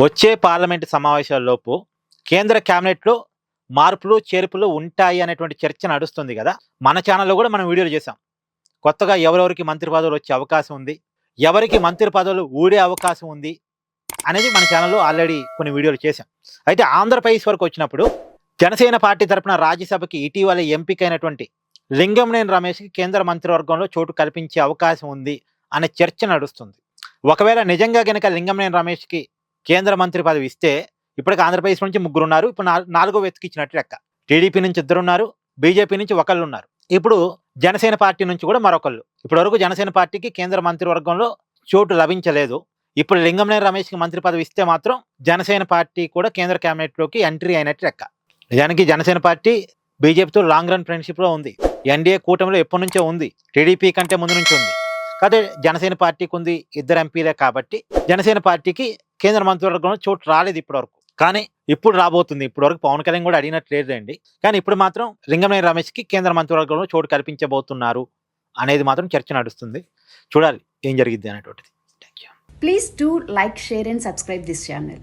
వచ్చే పార్లమెంటు సమావేశాల్లోపు కేంద్ర క్యాబినెట్లో మార్పులు చేర్పులు ఉంటాయి అనేటువంటి చర్చ నడుస్తుంది కదా. మన ఛానల్లో కూడా మనం వీడియోలు చేసాం. కొత్తగా ఎవరెవరికి మంత్రి పదవులు వచ్చే అవకాశం ఉంది, ఎవరికి మంత్రి పదవులు ఊడే అవకాశం ఉంది అనేది మన ఛానల్లో ఆల్రెడీ కొన్ని వీడియోలు చేశాం. అయితే ఆంధ్రప్రదేశ్ వరకు వచ్చినప్పుడు జనసేన పార్టీ తరపున రాజ్యసభకి ఇటీవల ఎంపికైనటువంటి లింగంనేని రమేష్కి కేంద్ర మంత్రివర్గంలో చోటు కల్పించే అవకాశం ఉంది అనే చర్చ నడుస్తుంది. ఒకవేళ నిజంగా కనుక లింగంనేని రమేష్కి కేంద్ర మంత్రి పదవి ఇస్తే ఇప్పటికి ఆంధ్రప్రదేశ్ నుంచి 3 ఉన్నారు. ఇప్పుడు 4వ వ్యక్తికి ఇచ్చినట్టు లెక్క. టీడీపీ నుంచి 2 ఉన్నారు, బీజేపీ నుంచి 1 ఉన్నారు. ఇప్పుడు జనసేన పార్టీ నుంచి కూడా మరొకళ్ళు. ఇప్పటివరకు జనసేన పార్టీకి కేంద్ర మంత్రివర్గంలో చోటు లభించలేదు. ఇప్పుడు లింగంనేని రమేష్కి మంత్రి పదవి ఇస్తే మాత్రం జనసేన పార్టీ కూడా కేంద్ర క్యాబినెట్లోకి ఎంట్రీ అయినట్టు లెక్క. నిజానికి జనసేన పార్టీ బీజేపీతో లాంగ్ రన్ ఫ్రెండ్షిప్లో ఉంది. ఎన్డీఏ కూటమిలో ఎప్పటి నుంచో ఉంది, టీడీపీ కంటే ముందు నుంచి ఉంది. కాకపోతే జనసేన పార్టీకి ఉంది 2 ఎంపీలే కాబట్టి జనసేన పార్టీకి కేంద్ర మంత్రివర్గంలో చోటు రాలేదు ఇప్పటివరకు. కానీ ఇప్పుడు రాబోతుంది. ఇప్పటివరకు పవన్ కళ్యాణ్ కూడా అడిగినట్టు లేదండి. కానీ ఇప్పుడు మాత్రం లింగంనేని రమేష్కి కేంద్ర మంత్రివర్గంలో చోటు కల్పించబోతున్నారు అనేది మాత్రం చర్చ నడుస్తుంది. చూడాలి ఏం జరిగిద్ది అనేటువంటిది. Thank you. Please do like, share and subscribe this channel.